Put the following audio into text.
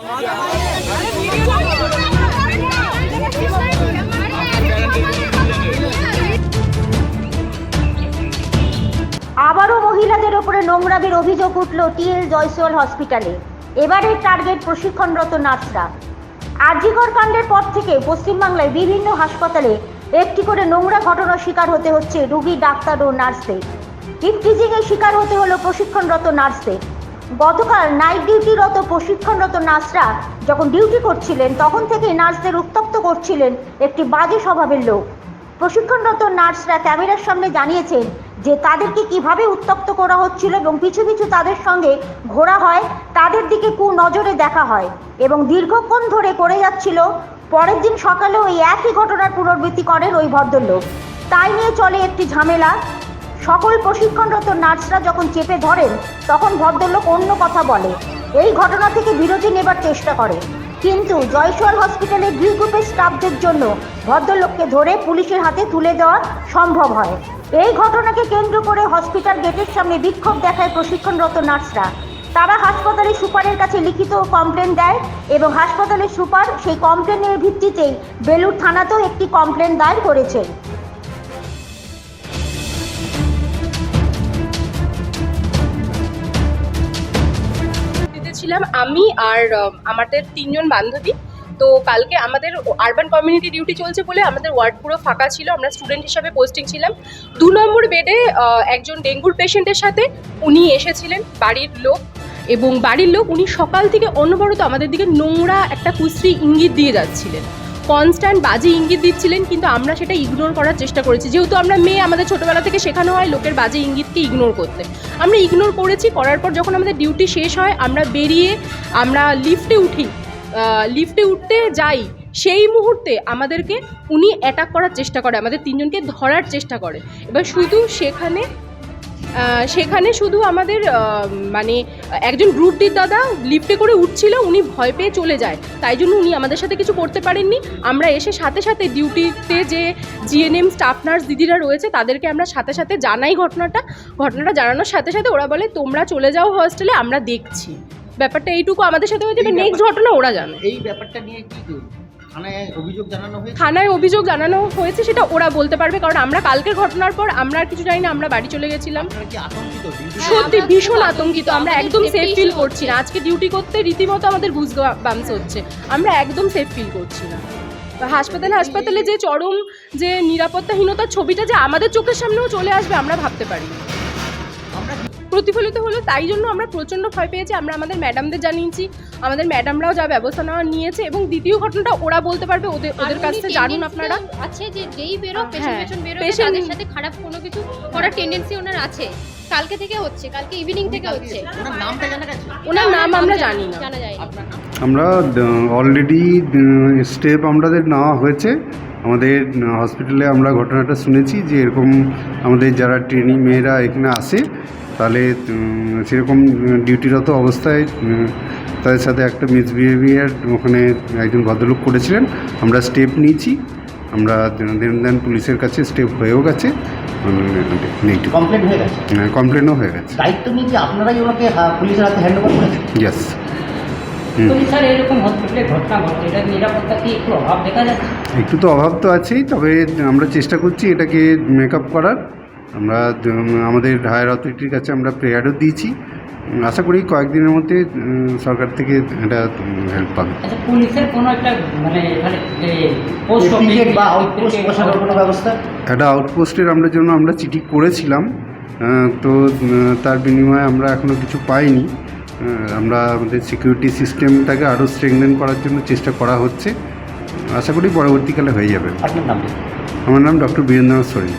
আবারও মহিলাদের ওপরে নোংরামির অভিযোগ উঠল টিএল জয়সওয়াল হসপিটালে। এবারের টার্গেট প্রশিক্ষণরত নার্সরা। আরজিকর কাণ্ডের পর থেকে পশ্চিমবাংলায় বিভিন্ন হাসপাতালে একটি করে নোংরা ঘটনার শিকার হতে হচ্ছে রোগী, ডাক্তার ও নার্সদের। ইফটিজিংয়ের শিকার হতে হলো প্রশিক্ষণরত নার্সদের। গতকাল নাইট ডিউটিরত প্রশিক্ষণরত নার্সরা যখন ডিউটি করছিলেন তখন থেকেই নার্সদের উত্তপ্ত করছিলেন একটি বাজে স্বভাবের লোক। প্রশিক্ষণরত নার্সরা ক্যামেরার সামনে জানিয়েছেন যে তাদেরকে কিভাবে উত্তপ্ত করা হচ্ছিল এবং পিছু পিছু তাদের সঙ্গে ঘোরা হয়, তাদের দিকে কুনজরে দেখা হয় এবং দীর্ঘক্ষণ ধরে করে যাচ্ছিল। পরের দিন সকালেও এই একই ঘটনার পুনরাবৃত্তি করেন ওই ভদ্রলোক। তাই নিয়ে চলে একটি ঝামেলা। সকল প্রশিক্ষণরত নার্সরা যখন চেপে ধরেন তখন ভদ্রলোক অন্য কথা বলে, এই ঘটনা থেকে বিরতি নেবার চেষ্টা করে, কিন্তু জয়সওয়াল হসপিটালের ডি গ্রুপের স্টাফদের জন্য ভদ্রলোককে ধরে পুলিশের হাতে তুলে দেওয়া সম্ভব হয়। এই ঘটনাকে কেন্দ্র করে হসপিটাল গেটের সামনে বিক্ষোভ দেখায় প্রশিক্ষণরত নার্সরা। তারা হাসপাতালের সুপারের কাছে লিখিত কমপ্লেন দেয় এবং হাসপাতালের সুপার সেই কমপ্লেনের ভিত্তিতেই বেলুড় থানাতেও একটি কমপ্লেন দায়ের করেছেন। ছিলাম আমি আর আমাদের 3 জন বান্ধবী। তো কালকে আমাদের আরবান কমিউনিটি ডিউটি চলছে বলে আমাদের ওয়ার্ড পুরো ফাঁকা ছিল। আমরা স্টুডেন্ট হিসাবে পোস্টিং ছিলাম। 2 নম্বর বেডে একজন ডেঙ্গুর পেশেন্টের সাথে উনি এসেছিলেন, বাড়ির লোক, এবং বাড়ির লোক উনি সকাল থেকে অনবরত আমাদের দিকে নোংরা একটা কুশ্রী ইঙ্গিত দিয়ে যাচ্ছিলেন, কনস্ট্যান্ট বাজে ইঙ্গিত দিচ্ছিলেন, কিন্তু আমরা সেটা ইগনোর করার চেষ্টা করেছি। যেহেতু আমরা মেয়ে, আমাদের ছোটোবেলা থেকে শেখানো হয় লোকের বাজে ইঙ্গিতকে ইগনোর করতে। আমরা ইগনোর করেছি। করার পর যখন আমাদের ডিউটি শেষ হয় আমরা বেরিয়ে আমরা লিফটে উঠতে যাই, সেই মুহূর্তে আমাদেরকে উনি অ্যাটাক করার চেষ্টা করে, আমাদের 3 জনকে ধরার চেষ্টা করে। এবার শুধু সেখানে শুধু আমাদের মানে একজন গ্রুপ ডির দাদা লিফটে করে উঠছিল, উনি ভয় পেয়ে চলে যায়, তাই জন্য উনি আমাদের সাথে কিছু করতে পারেননি। আমরা এসে সাথে সাথে ডিউটিতে যে জিএনএম স্টাফ নার্স দিদিরা রয়েছে তাদেরকে আমরা সাথে সাথে জানাই ঘটনাটা জানানোর সাথে সাথে ওরা বলে তোমরা চলে যাও হস্টেলে, আমরা দেখছি। ব্যাপারটা এইটুকু আমাদের সাথে হয়েছে। নেক্সট ঘটনা ওরা জানে। এই ব্যাপারটা নিয়ে কি থানায় অভিযোগ জানানো হয়েছে সেটা ওরা বলতে পারবে, কারণ আমরা কালকের ঘটনার পর আমরা আর কিছু জানি না। আমরা বাড়ি চলে গেছিলাম। সত্যি ভীষণ আতঙ্কিত। আমরা একদম সেফ ফিল করছি না। আজকে ডিউটি করতে রীতিমতো আমাদের গুজবাম্স হচ্ছে। আমরা একদম সেফ ফিল করছি না। হাসপাতালে যে চরম যে নিরাপত্তাহীনতার ছবিটা যে আমাদের চোখের সামনেও চলে আসবে আমরা ভাবতে পারি প্রতিফলিত হলো। তাই জন্য আমরা প্রচণ্ড ভয় পেয়েছি। আমরা আমাদের ম্যাডামদের জানিয়েছি, আমাদের ম্যাডামরাও যা ব্যবস্থা নেওয়া নিয়েছে, এবং দ্বিতীয় ঘটনাটা ওরা বলতে পারবে, ওদের কাছ থেকে জানুন আপনারা। আছে যে যেই বেরো পেশেন্ট বেরো তাদের সাথে খারাপ কোনো কিছু করার টেন্ডেন্সি ওনার আছে। কালকে থেকে হচ্ছে, কালকে ইভিনিং থেকে হচ্ছে। ওনার নাম আমরা জানি না, জানা যায়। আমরা অলরেডি স্টেপ আমাদের নেওয়া হয়েছে। আমাদের হসপিটালে আমরা ঘটনাটা শুনেছি যে এরকম আমাদের যারা ট্রেনিং মেয়েরা এখানে আসে, তাহলে সেরকম ডিউটিরত অবস্থায় তাদের সাথে একটা মিসবিহেভিয়ার ওখানে একজন ভদ্রলোক করেছিলেন। আমরা স্টেপ নিয়েছি। আমরা দেন পুলিশের কাছে স্টেপ হয়েও গেছে, কমপ্লেন হয়ে গেছে, কমপ্লেনও হয়ে গেছে। দায়িত্ব নিয়ে কি আপনারাই ওনাকে পুলিশের হাতে হ্যান্ড ওভার করেছেন? ইয়েস। স্যার, এরকম হসপিটালে ঘটনা ঘটছে, এটা নিরাপত্তা কি একটু অভাব দেখা যাচ্ছে? একটু তো অভাব তো আছেই, তবে আমরা চেষ্টা করছি এটাকে মেকআপ করার। আমরা আমাদের হায়ার অথরিটির কাছে আমরা প্রেয়ারও দিয়েছি। আশা করি কয়েকদিনের মধ্যে সরকার থেকে এটা হেল্প পাবে। আচ্ছা, পুলিশের কোনো একটা মানে পোস্ট অফিস বা আউটপোস্ট বসানোর কোনো ব্যবস্থা? একটা আউটপোস্টের আমরা চিঠি করেছিলাম, তো তার বিনিময়ে আমরা এখনও কিছু পাইনি। আমরা আমাদের সিকিউরিটি সিস্টেমটাকে আরও স্ট্রেংথেন করার জন্য চেষ্টা করা হচ্ছে। আশা করি পরবর্তীকালে হয়ে যাবে। আপনার নাম? আমার নাম ডক্টর বীরেন্দ্রনাথ সোরেন।